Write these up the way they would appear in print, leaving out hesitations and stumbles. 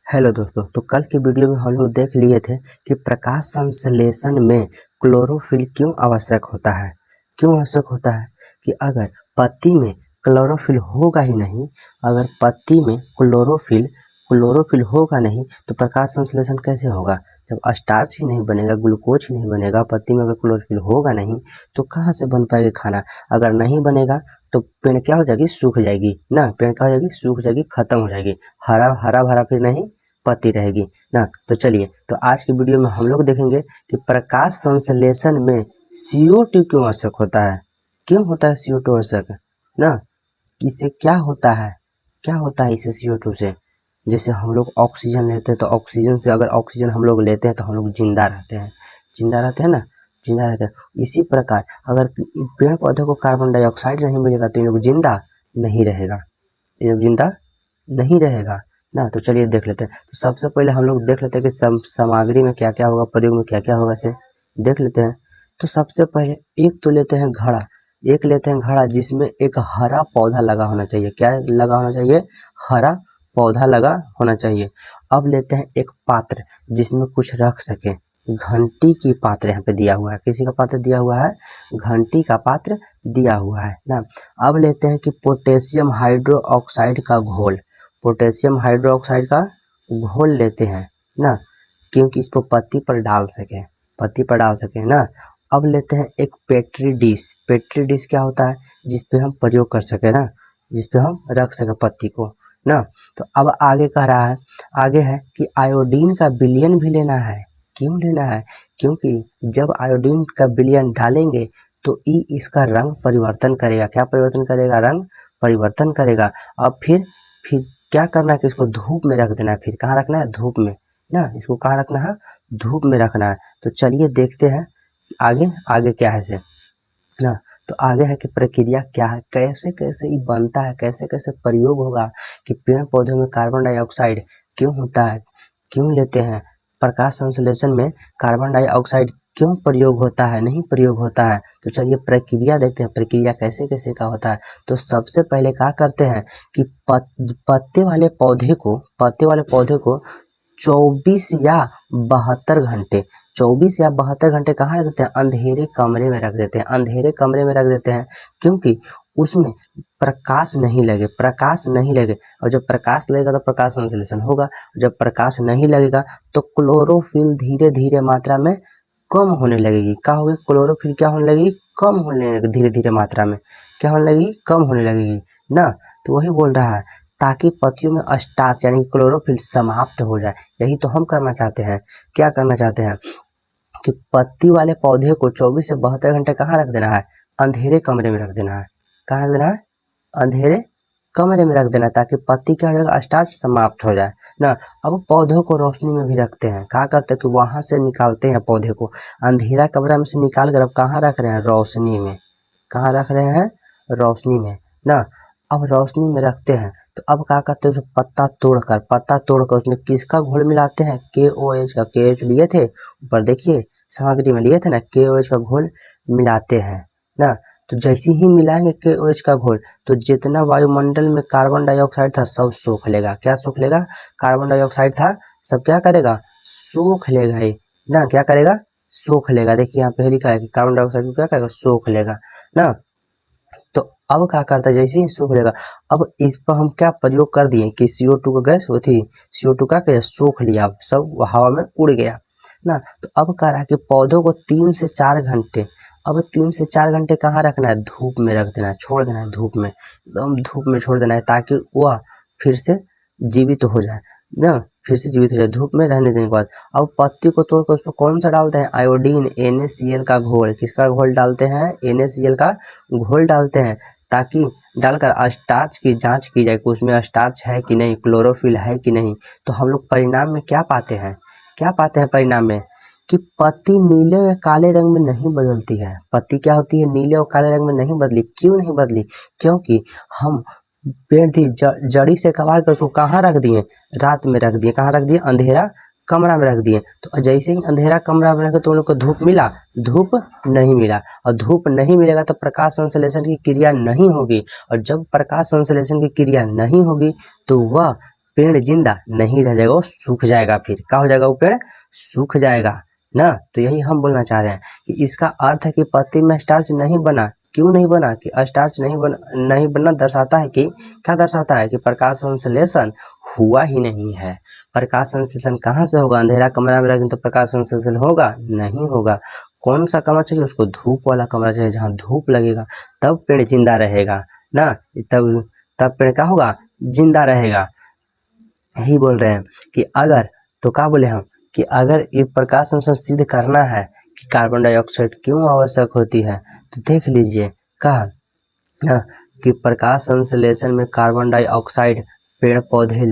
Hello दोस्तों। तो कल की वीडियो में हम लोग देख लिए थे कि प्रकाश संश्लेषण में क्लोरोफिल क्यों आवश्यक होता है। क्यों आवश्यक होता है कि अगर पत्ती में क्लोरोफिल होगा ही नहीं, अगर पत्ती में क्लोरोफिल होगा नहीं तो प्रकाश संश्लेषण कैसे होगा। जब स्टार्च ही नहीं बनेगा, ग्लूकोज ही नहीं बनेगा, पत्ती में अगर क्लोरोफिल होगा नहीं तो कहाँ से बन पाएगा खाना। अगर नहीं बनेगा तो पेड़ क्या हो जाएगी, सूख जाएगी ना। पेड़ क्या हो जाएगी, सूख जाएगी, खत्म हो जाएगी। हरा हरा भरा फिर नहीं पत्ती रहेगी ना। तो चलिए, तो आज की वीडियो में हम लोग देखेंगे कि प्रकाश संश्लेषण में CO2 क्यों आवश्यक होता है। क्यों होता है CO2 आवश्यक ना। इससे क्या होता है, क्या होता है इससे CO2 से। जैसे हम लोग ऑक्सीजन लेते हैं तो ऑक्सीजन से, अगर ऑक्सीजन हम लोग लेते हैं तो हम लोग जिंदा रहते हैं, जिंदा रहते हैं ना, जिंदा रहते हैं। इसी प्रकार अगर पेड़ पौधे को कार्बन डाइऑक्साइड नहीं मिलेगा तो ये लोग जिंदा नहीं रहेगा, ये लोग जिंदा नहीं रहेगा ना। तो चलिए देख लेते हैं। तो सबसे पहले हम लोग देख लेते हैं कि सामग्री में क्या क्या होगा, प्रयोग में क्या क्या होगा, से देख लेते हैं। तो सबसे पहले एक तो लेते हैं घड़ा, एक लेते हैं घड़ा जिसमें एक हरा पौधा लगा होना चाहिए। क्या लगा होना चाहिए, हरा पौधा लगा होना चाहिए। अब लेते हैं एक पात्र जिसमें कुछ रख सके। घंटी की पात्र यहाँ पे दिया हुआ है, किसी का पात्र दिया हुआ है, घंटी का पात्र दिया हुआ है ना। अब लेते हैं कि पोटेशियम हाइड्रोक्साइड का घोल, पोटेशियम हाइड्रोक्साइड का घोल लेते हैं ना, क्योंकि इसको पत्ती पर डाल सके, पत्ती पर डाल सके ना। अब लेते हैं एक पेट्री डिश, पेट्री डिश क्या होता है, जिसपे हम प्रयोग कर सके ना, जिसपे हम रख सके पत्ती को ना। तो अब आगे कह रहा है, आगे है कि आयोडीन का विलयन भी लेना है। क्यों लेना है, क्योंकि जब आयोडीन का विलयन डालेंगे तो इसका रंग परिवर्तन करेगा। क्या परिवर्तन करेगा, रंग परिवर्तन करेगा। अब फिर क्या करना है कि इसको धूप में रख देना है। फिर कहाँ रखना है, धूप में ना, इसको कहाँ रखना है, धूप में रखना है। तो चलिए देखते हैं आगे, आगे क्या है से ना। तो आगे है कि प्रक्रिया क्या है, कैसे कैसे ये बनता है, कैसे कैसे प्रयोग होगा, कि पेड़ पौधों में कार्बन डाइऑक्साइड क्यों होता है, क्यों लेते हैं, प्रकाश संश्लेषण में कार्बन डाइऑक्साइड क्यों प्रयोग होता है, नहीं प्रयोग होता है। तो चलिए प्रक्रिया देखते हैं, प्रक्रिया कैसे कैसे का होता है। तो सबसे पहले क्या करते हैं कि पत्ते वाले पौधे को 24 या 72 घंटे, 24 या 72 घंटे कहाँ रख देते हैं, अंधेरे कमरे में रख देते हैं, अंधेरे कमरे में रख देते हैं। क्योंकि उसमें प्रकाश नहीं लगे, प्रकाश नहीं लगे। और जब प्रकाश लगेगा तो प्रकाश संश्लेषण होगा। जब प्रकाश नहीं लगेगा तो क्लोरोफिल धीरे धीरे मात्रा में कम होने लगेगी। क्या होगी, क्लोरोफिल क्या होने लगेगी, कम होने लगेगी, धीरे धीरे मात्रा में क्या होने लगेगी, कम होने लगेगी ना। तो वही बोल रहा है, ताकि पत्तियों में स्टार्च यानी क्लोरोफिल समाप्त हो जाए। यही तो हम करना चाहते हैं। क्या करना चाहते हैं कि पत्ती वाले पौधे को 24 से 72 घंटे कहाँ रख देना है, अंधेरे कमरे में रख देना है। कहाँ रख देना है, अंधेरे कमरे में रख देना, ताकि पत्ती क्या हो जाएगा, स्टार्च समाप्त हो जाए ना। अब पौधों को रोशनी में भी रखते हैं। क्या करते हैं कि वहां से निकालते हैं पौधे को, अंधेरा कमरा में से निकाल कर अब कहाँ रख रहे हैं, रोशनी में। कहाँ रख रहे हैं, रोशनी में ना। अब रोशनी में रखते हैं तो अब क्या करते हैं, पत्ता तोड़कर उसमें किसका घोल मिलाते हैं, KOH का, KOH लिए थे ऊपर देखिए सामग्री में लिए थे ना, KOH का घोल मिलाते हैं ना। तो जैसे ही मिलाएंगे KOH का घोल तो जितना वायुमंडल में कार्बन डाइऑक्साइड था सब सोख लेगा। क्या सोख लेगा, कार्बन डाइऑक्साइड था सब क्या करेगा, सोख लेगा ही ना। क्या करेगा, सोख लेगा। देखिए यहाँ पे लिखा है कि कार्बन डाइऑक्साइड को क्या करेगा, सोख लेगा ना। तो अब क्या करता है, जैसे ही सूख लेगा, अब इस पर हम क्या प्रयोग कर दिए कि CO2 का गैस होती, CO2 का क्या सोख लिया, अब सब हवा में उड़ गया ना। तो अब कह रहा है कि पौधों को 3 से 4 घंटे, अब 3 से 4 घंटे कहाँ रखना है, धूप में रख देना है, छोड़ देना है धूप में, एकदम धूप में छोड़ देना है, ताकि वह फिर से जीवित हो जाए ना, फिर से जीवित हो जाए धूप में रहने देने के बाद। अब पत्ती को तोड़कर उसमें कौन सा डालते हैं, आयोडीन NaCl का घोल। किसका घोल डालते हैं, NaCl का घोल डालते हैं, ताकि डालकर स्टार्च की जांच की जाए कि उसमें स्टार्च है कि नहीं, क्लोरोफिल है कि नहीं। तो हम लोग परिणाम में क्या पाते हैं, क्या पाते हैं परिणाम में, कि पत्ती नीले व काले रंग में नहीं बदलती है। पत्ती क्या होती है, नीले और काले रंग में नहीं बदली। क्यों नहीं बदली, क्योंकि हम पेड़ थी जड़ी से कबार कर उसको कहाँ रख दिए, रात में रख दिए। कहाँ रख दिए, अंधेरा कमरा में रख दिए। तो जैसे ही अंधेरा कमरा में रखे तो उन लोग को धूप मिला, धूप नहीं मिला। और धूप नहीं मिलेगा तो प्रकाश संश्लेषण की क्रिया नहीं होगी। और जब प्रकाश संश्लेषण की क्रिया नहीं होगी तो वह पेड़ जिंदा नहीं रह जाएगा, वो सूख जाएगा। फिर क्या हो जाएगा? वो पेड़ सूख जाएगा ना। तो यही हम बोलना चाह रहे हैं कि इसका अर्थ है कि पत्ती में स्टार्च नहीं बना। क्यों नहीं बना? कि स्टार्च नहीं बनना दर्शाता है कि क्या दर्शाता है? कि प्रकाश संश्लेषण हुआ ही नहीं है। प्रकाश संश्लेषण कहाँ से होगा? अंधेरा कमरा में रखें तो प्रकाश संश्लेषण होगा? नहीं होगा। कौन सा कमरा चाहिए उसको? धूप वाला कमरा चाहिए, जहाँ धूप लगेगा तब पेड़ जिंदा रहेगा ना। तब पेड़ क्या होगा? जिंदा रहेगा। यही बोल रहे हैं कि अगर, तो क्या बोले हम कि अगर ये प्रकाश संश्लेषण सिद्ध करना है कि कार्बन डाइऑक्साइड क्यों आवश्यक होती है, तो देख लीजिए कहा ना कि प्रकाश संश्लेषण में कार्बन डाइऑक्साइड पेड़ पौधे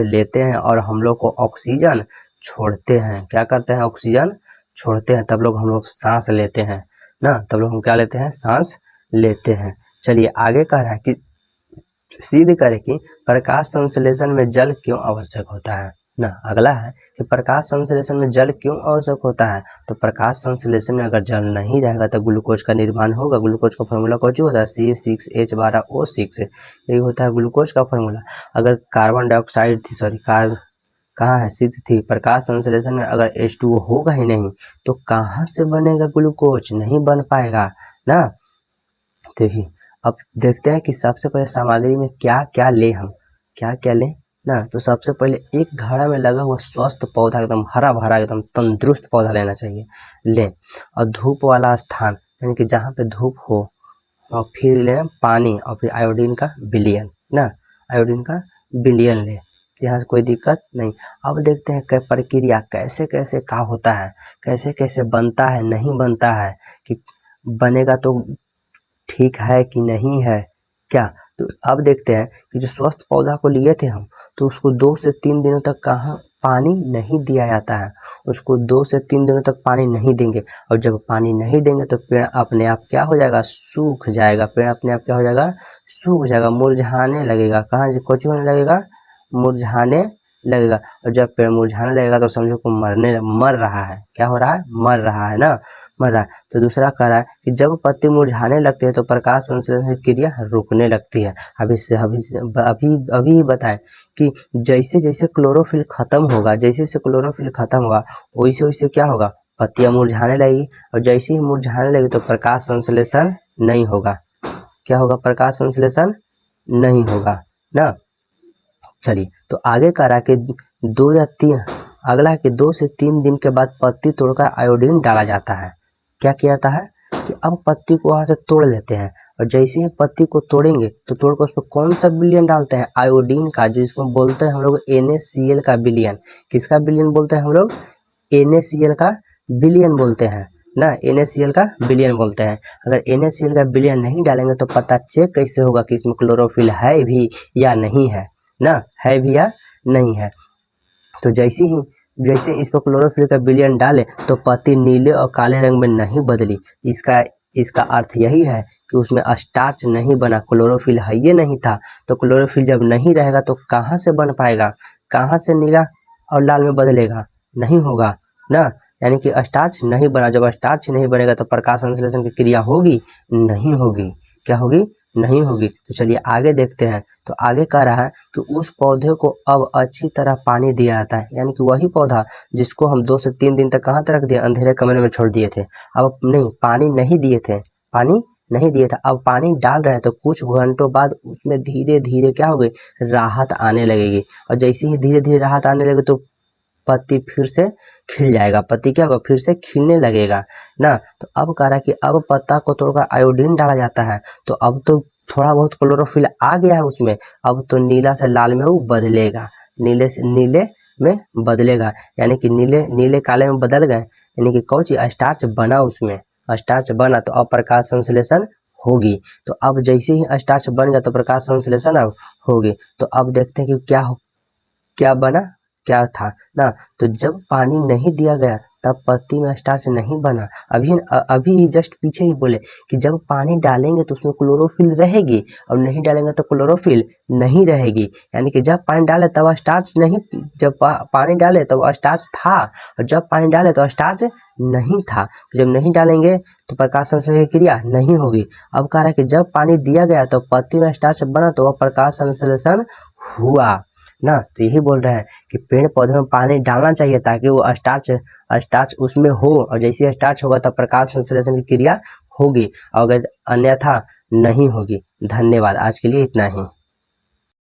लेते हैं और हम लोग को ऑक्सीजन छोड़ते हैं। क्या करते हैं? ऑक्सीजन छोड़ते हैं, तब लोग हम लोग सांस लेते हैं ना। तब लोग हम क्या लेते हैं? सांस लेते हैं। चलिए आगे कह रहा है कि सिद्ध करें कि प्रकाश संश्लेषण में जल क्यों आवश्यक होता है ना। अगला है कि प्रकाश संश्लेषण में जल क्यों आवश्यक होता है। तो प्रकाश संश्लेषण में अगर जल नहीं रहेगा तो ग्लूकोज का निर्माण होगा। ग्लूकोज का फॉर्मूला कौन होता है? C6H12O6। यही होता है ग्लूकोज का फॉर्मूला। अगर कार्बन डाइऑक्साइड थी, सॉरी कहाँ है? सिद्ध थी प्रकाश संश्लेषण में अगर H2O होगा ही नहीं तो कहाँ से बनेगा ग्लूकोज? नहीं बन पाएगा ना। तो ही अब देखते हैं कि सबसे पहले सामग्री में क्या क्या ले हम, क्या क्या ले ना। तो सबसे पहले एक घड़ा में लगा हुआ स्वस्थ पौधा, एकदम हरा भरा एकदम तंदुरुस्त पौधा लेना चाहिए ले। और धूप वाला स्थान, यानी कि जहाँ पे धूप हो, और फिर ले पानी, और फिर आयोडीन का विलयन ना, आयोडीन का विलयन ले। यहाँ से कोई दिक्कत नहीं। अब देखते हैं प्रक्रिया कैसे कैसे क्या होता है, कैसे कैसे बनता है, नहीं बनता है, कि बनेगा तो ठीक है कि नहीं है क्या। तो अब देखते हैं कि जो स्वस्थ पौधा को लिए थे हम, तो उसको 2 से 3 दिनों तक कहाँ पानी नहीं दिया जाता है। उसको 2 से 3 दिनों तक पानी नहीं देंगे, और जब पानी नहीं देंगे तो पेड़ अपने आप क्या हो जाएगा? सूख जाएगा। पेड़ अपने आप क्या हो जाएगा? सूख जाएगा, मुरझाने लगेगा। कहाँ कुछ होने लगेगा? मुरझाने लगेगा। और जब पेड़ मुरझाने लगेगा तो समझो को मर रहा है। क्या हो रहा है? मर रहा है ना, मर रहा है। तो दूसरा कह रहा है कि जब पत्ती मुरझाने लगते हैं तो प्रकाश संश्लेषण की क्रिया रुकने लगती है। अभी बताएं कि जैसे जैसे क्लोरोफिल खत्म होगा, वैसे वैसे क्या होगा? पत्तियां मुरझाने लगेगी, और जैसे ही मुरझाने लगी तो प्रकाश संश्लेषण नहीं होगा। क्या होगा? प्रकाश संश्लेषण नहीं होगा ना। चलिए तो आगे कह रहा है कि 2 से 3 दिन के बाद पत्ती तोड़कर आयोडीन डाला जाता है। क्या किया जाता है? कि अब पत्ती को वहां से तोड़ लेते हैं, और जैसे ही पत्ती को तोड़ेंगे तो तोड़कर उस पर कौन सा विलयन डालते हैं? आयोडीन का, जिसको बोलते हैं हम लोग NaCl का विलयन। किसका विलयन बोलते हैं हम लोग? NaCl का विलयन बोलते हैं ना, NaCl का विलयन बोलते हैं। अगर NaCl का विलयन नहीं डालेंगे तो पता चेक कैसे होगा कि इसमें क्लोरोफिल है भी या नहीं है ना, है भी या नहीं है। तो जैसे इस पर क्लोरोफिल का विलयन डाले तो पत्ती नीले और काले रंग में नहीं बदली। इसका अर्थ यही है कि उसमें स्टार्च नहीं बना, क्लोरोफिल है ये नहीं था। तो क्लोरोफिल जब नहीं रहेगा तो कहाँ से बन पाएगा? कहाँ से नीला और लाल में बदलेगा? नहीं होगा ना। यानी कि स्टार्च नहीं बना। जब स्टार्च नहीं बनेगा तो प्रकाश संश्लेषण की क्रिया होगी? नहीं होगी। क्या होगी? नहीं होगी। तो चलिए आगे देखते हैं। तो आगे कह रहा है कि उस पौधे को अब अच्छी तरह पानी दिया जाता है, यानी कि वही पौधा जिसको हम 2 से 3 दिन तक कहाँ तक रख दिए? अंधेरे कमरे में छोड़ दिए थे। अब नहीं, पानी नहीं दिए थे, अब पानी डाल रहे हैं। तो कुछ घंटों बाद उसमें धीरे धीरे क्या हो गई? राहत आने लगेगी। और जैसे ही धीरे धीरे राहत आने लगेगी तो पत्ती फिर से खिल जाएगा। पत्ती क्या होगा? फिर से खिलने लगेगा ना। तो अब कह रहा है कि अब पत्ता को तोड़कर आयोडीन डाला जाता है। तो अब तो थोड़ा बहुत क्लोरोफिल आ गया है उसमें, अब तो नीला से लाल में वो बदलेगा, नीले से नीले में बदलेगा। यानी कि नीले काले में बदल गए, यानी कि कौन चीज? स्टार्च बना उसमें, स्टार्च बना तो अब प्रकाश संश्लेषण होगी। तो अब जैसे ही स्टार्च बन गया तो प्रकाश संश्लेषण अब होगी। तो अब देखते हैं कि क्या बना, क्या था ना। तो जब पानी नहीं दिया गया तब पत्ती में स्टार्च नहीं बना। अभी जस्ट पीछे ही बोले कि जब पानी डालेंगे तो उसमें क्लोरोफिल रहेगी, और नहीं डालेंगे तो क्लोरोफिल नहीं रहेगी। यानी कि जब पानी डाले तब स्टार्च नहीं, जब पानी डाले तब स्टार्च था, और जब पानी डाले तो स्टार्च नहीं था। तो जब नहीं डालेंगे तो प्रकाश संश्लेषण की क्रिया नहीं होगी। अब कह रहा है कि जब पानी दिया गया तो पत्ती में स्टार्च बना तो वह प्रकाश संश्लेषण हुआ। ना। तो यही बोल रहे हैं कि पेड़ पौधों में पानी डालना चाहिए ताकि वो स्टार्च उसमें हो, और जैसे स्टार्च होगा तब प्रकाश संश्लेषण की क्रिया होगी, अगर अन्यथा नहीं होगी। धन्यवाद, आज के लिए इतना ही।